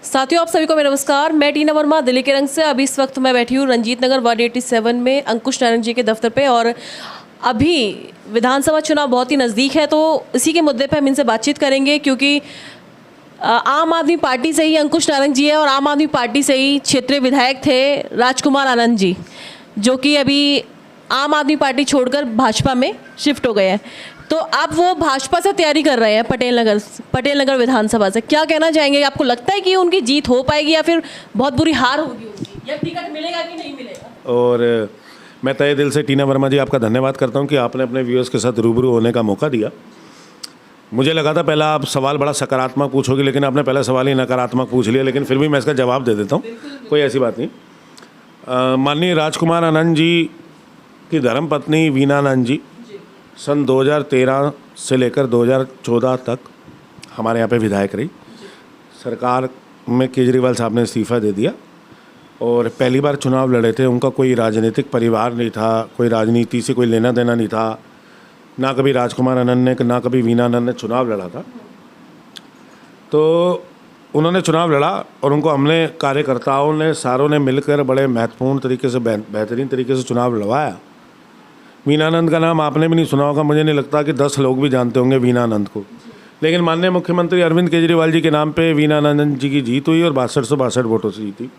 साथियों, आप सभी को मेरा नमस्कार। मैं टीना वर्मा, दिल्ली के रंग से। अभी इस वक्त मैं बैठी हूँ रंजीत नगर 187 में अंकुश नारायण जी के दफ्तर पे, और अभी विधानसभा चुनाव बहुत ही नज़दीक है, तो इसी के मुद्दे पे हम इनसे बातचीत करेंगे, क्योंकि आम आदमी पार्टी से ही अंकुश नारायण जी है और आम आदमी पार्टी से ही क्षेत्रीय विधायक थे राजकुमार आनंद जी, जो कि अभी आम आदमी पार्टी छोड़कर भाजपा में शिफ्ट हो गए हैं। तो अब वो भाजपा से तैयारी कर रहे हैं पटेल नगर विधानसभा से। क्या कहना चाहेंगे? आपको लगता है कि उनकी जीत हो पाएगी या फिर बहुत बुरी हार होगी उनकी, या टिकट मिलेगा कि नहीं मिलेगा? और मैं तहे दिल से टीना वर्मा जी आपका धन्यवाद करता हूं कि आपने अपने व्यूअर्स के साथ रूबरू होने का मौका दिया। मुझे लगा था पहला आप सवाल बड़ा सकारात्मक पूछोगे, लेकिन आपने पहला सवाल ही नकारात्मक पूछ लिया, लेकिन फिर भी मैं इसका जवाब दे देता हूँ, कोई ऐसी बात नहीं। माननीय राजकुमार आनंद जी की धर्मपत्नी वीना आनंद जी सन 2013 से लेकर 2014 तक हमारे यहाँ पे विधायक रही। सरकार में केजरीवाल साहब ने इस्तीफ़ा दे दिया और पहली बार चुनाव लड़े थे। उनका कोई राजनीतिक परिवार नहीं था, कोई राजनीति से कोई लेना देना नहीं था, ना कभी राजकुमार आनंद ने ना कभी वीना आनंद ने चुनाव लड़ा था। तो उन्होंने चुनाव लड़ा और उनको हमने कार्यकर्ताओं ने सारों ने मिलकर बड़े महत्वपूर्ण तरीके से बेहतरीन तरीके से चुनाव लड़वाया। वीना आनंद का नाम आपने भी नहीं सुना होगा, मुझे नहीं लगता कि 10 लोग भी जानते होंगे वीना आनंद को, लेकिन माननीय मुख्यमंत्री अरविंद केजरीवाल जी के नाम पे वीना आनंद जी की जीत हुई और 6262 वोटों से जीती।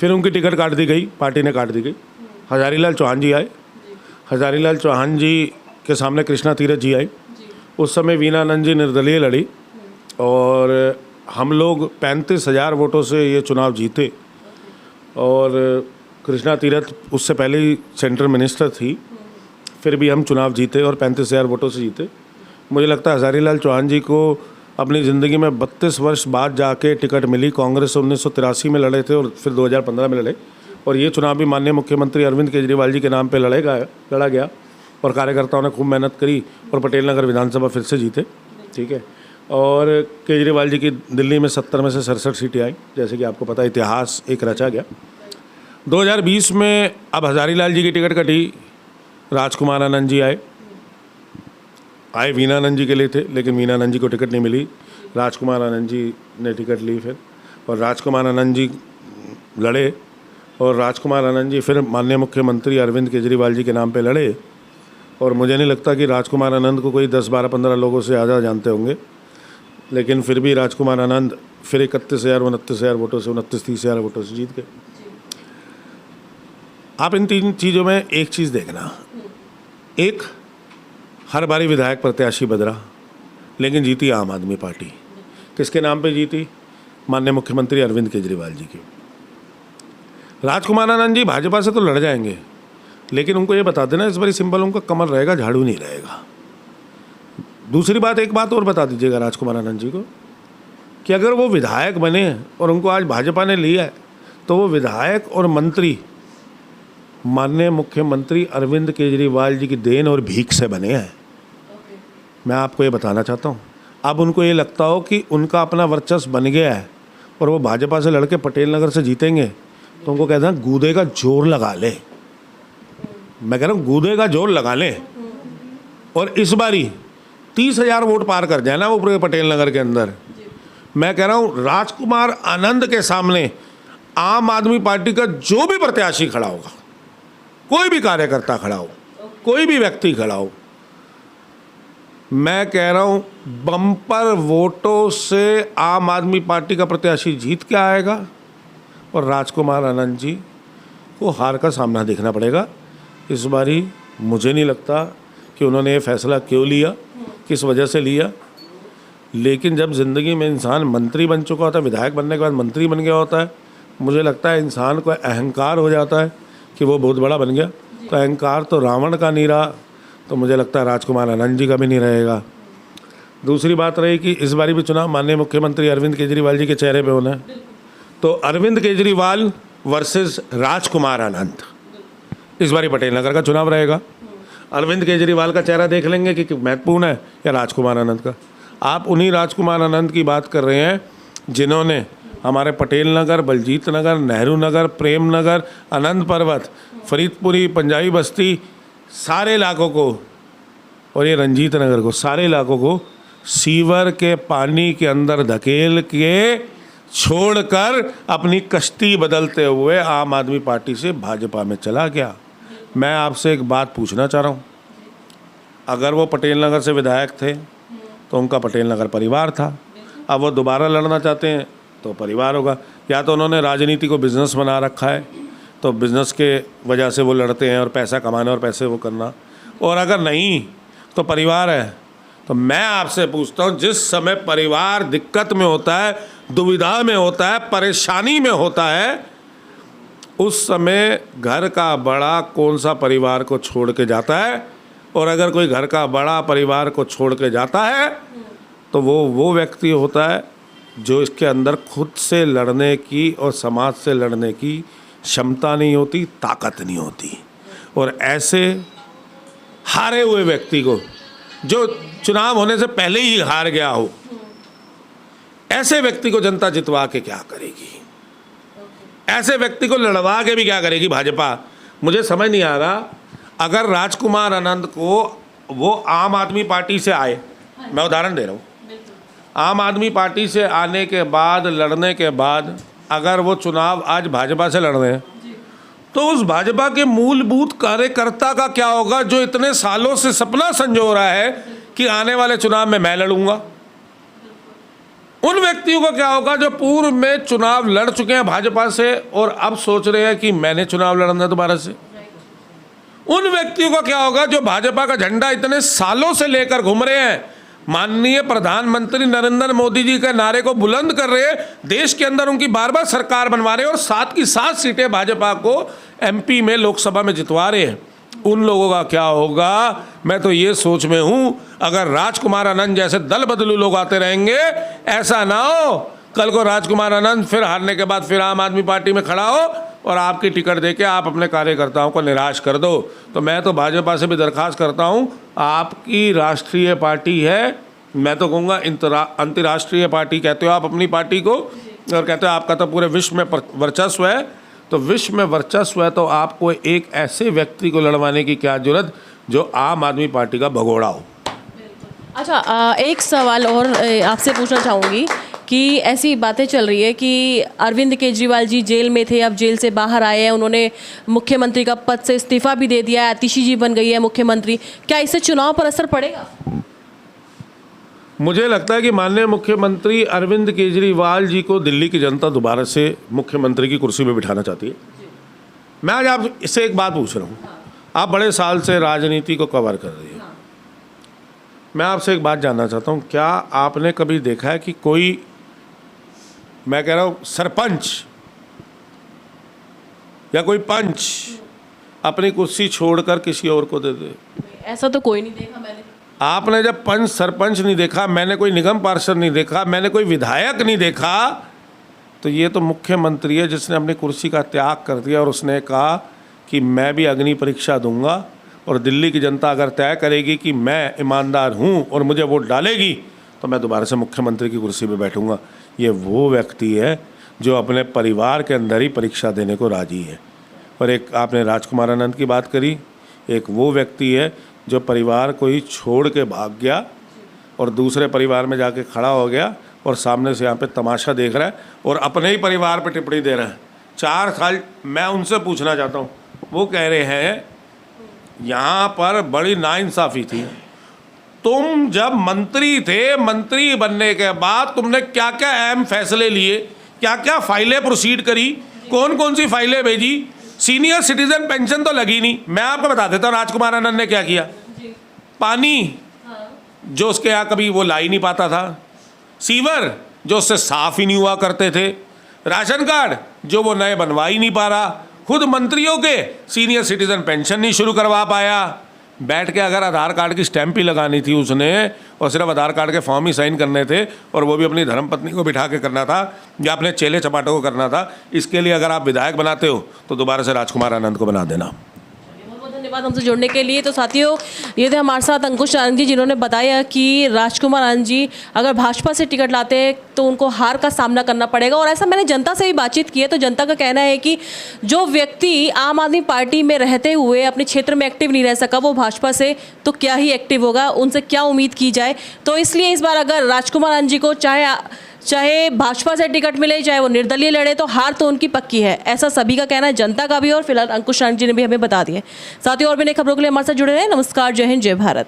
फिर उनकी टिकट काट दी गई, पार्टी ने काट दी गई। हजारीलाल चौहान जी आए, हजारीलाल चौहान जी के सामने कृष्णा तीरथ जी आई। उस समय वीना आनंद जी निर्दलीय लड़ी और हम लोग 35,000 वोटों से ये चुनाव जीते। और कृष्णा तीरथ उससे पहले ही सेंट्रल मिनिस्टर थी, फिर भी हम चुनाव जीते और 35,000 वोटों से जीते। मुझे लगता है हजारीलाल चौहान जी को अपनी ज़िंदगी में 32 वर्ष बाद जाके टिकट मिली। कांग्रेस 1983 में लड़े थे और फिर 2015 में लड़े, और ये चुनाव भी माननीय मुख्यमंत्री अरविंद केजरीवाल जी के नाम पे लड़ा गया और कार्यकर्ताओं ने खूब मेहनत करी और पटेल नगर विधानसभा फिर से जीते। ठीक है। और केजरीवाल जी की दिल्ली में 70 में से 67 सीटें आई, जैसे कि आपको पता है, इतिहास एक रचा गया। 2020 में अब हजारीलाल जी की टिकट कटी, राजकुमार आनंद जी आए वीना आनंद जी के लिए थे, लेकिन वीना आनंद जी को टिकट नहीं मिली। राजकुमार आनंद जी ने टिकट ली फिर, और राजकुमार आनंद जी लड़े और राजकुमार आनंद जी फिर माननीय मुख्यमंत्री अरविंद केजरीवाल जी के नाम पे लड़े। और मुझे नहीं लगता कि राजकुमार आनंद को कोई 10, 12, 15 लोगों से ज़्यादा जानते होंगे, लेकिन फिर भी राजकुमार आनंद फिर 31,000, 29,000 वोटों से 29-30,000 वोटों से जीत गए। आप इन 3 चीज़ों में एक चीज़ देखना, एक हर बारी विधायक प्रत्याशी बदला, लेकिन जीती आम आदमी पार्टी। किसके नाम पे जीती? माननीय मुख्यमंत्री अरविंद केजरीवाल जी की। राजकुमार आनंद जी भाजपा से तो लड़ जाएंगे, लेकिन उनको ये बता देना इस बारी सिंबल उनका कमल रहेगा, झाड़ू नहीं रहेगा। दूसरी बात, एक बात और बता दीजिएगा राजकुमार आनंद जी को कि अगर वो विधायक बने और उनको आज भाजपा ने लिया है, तो वो विधायक और मंत्री माननीय मुख्यमंत्री अरविंद केजरीवाल जी की देन और भीख से बने हैं। मैं आपको ये बताना चाहता हूँ। अब उनको ये लगता हो कि उनका अपना वर्चस्व बन गया है और वो भाजपा से लड़के पटेल नगर से जीतेंगे, तो उनको कहते हैं गूदे का जोर लगा ले। मैं कह रहा हूँ गूदे का जोर लगा ले, और इस बारी 30,000 वोट पार कर जाए ना वो पूरे पटेल नगर के अंदर। मैं कह रहा हूँ राजकुमार आनंद के सामने आम आदमी पार्टी का जो भी प्रत्याशी खड़ा होगा, कोई भी कार्यकर्ता खड़ा हो, कोई भी व्यक्ति खड़ा हो, मैं कह रहा हूं बम्पर वोटों से आम आदमी पार्टी का प्रत्याशी जीत के आएगा और राजकुमार आनंद जी को हार का सामना देखना पड़ेगा। इस बारी मुझे नहीं लगता कि उन्होंने ये फैसला क्यों लिया, किस वजह से लिया, लेकिन जब ज़िंदगी में इंसान मंत्री बन चुका होता है, विधायक बनने के बाद मंत्री बन गया होता है, मुझे लगता है इंसान को अहंकार हो जाता है कि वो बहुत बड़ा बन गया। तो अहंकार तो रावण का नहीं रहा, तो मुझे लगता है राजकुमार आनंद जी का भी नहीं रहेगा। दूसरी बात रही कि इस बारी भी चुनाव माननीय मुख्यमंत्री अरविंद केजरीवाल जी के चेहरे पे होना है, तो अरविंद केजरीवाल वर्सेस राजकुमार आनंद, इस बारी पटेल नगर का चुनाव रहेगा। अरविंद केजरीवाल का चेहरा देख लेंगे कि महत्वपूर्ण है या राजकुमार आनंद का। आप उन्हीं राजकुमार आनंद की बात कर रहे हैं जिन्होंने हमारे पटेल नगर, बलजीत नगर, नेहरू नगर, प्रेम नगर, आनंद पर्वत, फरीदपुरी, पंजाबी बस्ती, सारे इलाकों को, और ये रंजीत नगर को, सारे इलाकों को सीवर के पानी के अंदर धकेल के छोड़कर अपनी कश्ती बदलते हुए आम आदमी पार्टी से भाजपा में चला गया। मैं आपसे एक बात पूछना चाह रहा हूँ, अगर वो पटेल नगर से विधायक थे तो उनका पटेल नगर परिवार था, अब वो दोबारा लड़ना चाहते हैं तो परिवार होगा। या तो उन्होंने राजनीति को बिजनेस बना रखा है तो बिजनेस के वजह से वो लड़ते हैं और पैसा कमाना और पैसे वो करना, और अगर नहीं तो परिवार है। तो मैं आपसे पूछता हूँ, जिस समय परिवार दिक्कत में होता है, दुविधा में होता है, परेशानी में होता है, उस समय घर का बड़ा कौन सा परिवार को छोड़ के जाता है? और अगर कोई घर का बड़ा परिवार को छोड़ के जाता है तो वो व्यक्ति होता है जो इसके अंदर खुद से लड़ने की और समाज से लड़ने की क्षमता नहीं होती, ताकत नहीं होती। और ऐसे हारे हुए व्यक्ति को, जो चुनाव होने से पहले ही हार गया हो, ऐसे व्यक्ति को जनता जितवा के क्या करेगी? ऐसे व्यक्ति को लड़वा के भी क्या करेगी भाजपा? मुझे समझ नहीं आ रहा। अगर राजकुमार आनंद को वो आम आदमी पार्टी से आए, मैं उदाहरण दे रहा हूँ, आम आदमी पार्टी से आने के बाद, लड़ने के बाद अगर वो चुनाव आज भाजपा से लड़ रहे हैं तो उस भाजपा के मूलभूत कार्यकर्ता का क्या होगा जो इतने सालों से सपना संजो रहा है कि आने वाले चुनाव में मैं लड़ूंगा? उन व्यक्तियों का क्या होगा जो पूर्व में चुनाव लड़ चुके हैं भाजपा से और अब सोच रहे हैं कि मैंने चुनाव लड़ना है दोबारा से? उन व्यक्तियों का क्या होगा जो भाजपा का झंडा इतने सालों से लेकर घूम रहे हैं, माननीय प्रधानमंत्री नरेंद्र मोदी जी के नारे को बुलंद कर रहे हैं, देश के अंदर उनकी बार बार सरकार बनवा रहे हैं और 7 की 7 सीटें भाजपा को एमपी में, लोकसभा में जितवा रहे हैं? उन लोगों का क्या होगा? मैं तो ये सोच में हूं, अगर राजकुमार आनंद जैसे दल बदलू लोग आते रहेंगे, ऐसा ना हो कल को राजकुमार आनंद फिर हारने के बाद फिर आम आदमी पार्टी में खड़ा हो और आपकी टिकट देके आप अपने कार्यकर्ताओं को निराश कर दो। तो मैं तो भाजपा से भी दरख्वास्त करता हूं, आपकी राष्ट्रीय पार्टी है, मैं तो कहूँगा अंतर्राष्ट्रीय पार्टी कहते हो आप अपनी पार्टी को, और कहते हो आपका तो पूरे विश्व में वर्चस्व है, तो विश्व में वर्चस्व है तो आपको एक ऐसे व्यक्ति को लड़वाने की क्या जरूरत जो आम आदमी पार्टी का भगोड़ा हो। अच्छा, एक सवाल और आपसे पूछना चाहूँगी कि ऐसी बातें चल रही है कि अरविंद केजरीवाल जी जेल में थे, अब जेल से बाहर आए हैं, उन्होंने मुख्यमंत्री का पद से इस्तीफा भी दे दिया है, आतिशी जी बन गई है मुख्यमंत्री। क्या इससे चुनाव पर असर पड़ेगा? मुझे लगता है कि माननीय मुख्यमंत्री अरविंद केजरीवाल जी को दिल्ली की जनता दोबारा से मुख्यमंत्री की कुर्सी पर बिठाना चाहती है। मैं आज आप इससे एक बात पूछ रहा हूँ, आप बड़े साल से राजनीति को कवर कर रही हो, मैं आपसे एक बात जानना चाहता हूँ, क्या आपने कभी देखा है कि कोई, मैं कह रहा हूँ सरपंच या कोई पंच अपनी कुर्सी छोड़कर किसी और को दे दे? ऐसा तो कोई नहीं देखा मैंने। आपने जब पंच सरपंच नहीं देखा, मैंने कोई निगम पार्षद नहीं देखा, मैंने कोई विधायक नहीं देखा, तो ये तो मुख्यमंत्री है जिसने अपनी कुर्सी का त्याग कर दिया और उसने कहा कि मैं भी अग्नि परीक्षा दूंगा और दिल्ली की जनता अगर तय करेगी कि मैं ईमानदार हूँ और मुझे वोट डालेगी तो मैं दोबारा से मुख्यमंत्री की कुर्सी पर बैठूंगा। ये वो व्यक्ति है जो अपने परिवार के अंदर ही परीक्षा देने को राजी है। और एक आपने राजकुमार आनंद की बात करी, एक वो व्यक्ति है जो परिवार को ही छोड़ के भाग गया और दूसरे परिवार में जाके खड़ा हो गया और सामने से यहाँ पे तमाशा देख रहा है और अपने ही परिवार पे टिप्पणी दे रहा है। 4 साल मैं उनसे पूछना चाहता हूँ, वो कह रहे हैं यहाँ पर बड़ी नाइंसाफ़ी थी, तुम जब मंत्री थे, मंत्री बनने के बाद तुमने क्या क्या अहम फैसले लिए, क्या क्या फाइलें प्रोसीड करी, कौन कौन सी फाइलें भेजी? सीनियर सिटीजन पेंशन तो लगी नहीं। मैं आपको बता देता हूँ राजकुमार आनंद ने क्या किया। पानी जो उसके यहाँ कभी वो ला ही नहीं पाता था, सीवर जो उससे साफ ही नहीं हुआ करते थे, राशन कार्ड जो वो नए बनवा ही नहीं पा रहा, खुद मंत्रियों के सीनियर सिटीजन पेंशन नहीं शुरू करवा पाया। बैठ के अगर आधार कार्ड की स्टैंप ही लगानी थी उसने और सिर्फ आधार कार्ड के फॉर्म ही साइन करने थे और वो भी अपनी धर्मपत्नी को बिठा के करना था या अपने चेले चपाटों को करना था। इसके लिए अगर आप विधायक बनाते हो तो दोबारा से राजकुमार आनंद को बना देना। धन्यवाद हमसे जुड़ने के लिए। तो साथियों, ये थे हमारे साथ अंकुश आनंद जी, जिन्होंने बताया कि राजकुमार आनंद जी अगर भाजपा से टिकट लाते हैं तो उनको हार का सामना करना पड़ेगा। और ऐसा मैंने जनता से भी बातचीत की है तो जनता का कहना है कि जो व्यक्ति आम आदमी पार्टी में रहते हुए अपने क्षेत्र में एक्टिव नहीं रह सका, वो भाजपा से तो क्या ही एक्टिव होगा, उनसे क्या उम्मीद की जाए। तो इसलिए इस बार अगर राजकुमार आनंद जी को चाहे चाहे भाजपा से टिकट मिले, चाहे वो निर्दलीय लड़े, तो हार तो उनकी पक्की है, ऐसा सभी का कहना है, जनता का भी। और फिलहाल अंकुश नारायण जी ने भी हमें बता दिया। साथ ही और भी नई खबरों के लिए हमारे साथ जुड़े रहें। नमस्कार, जय हिंद, जय भारत।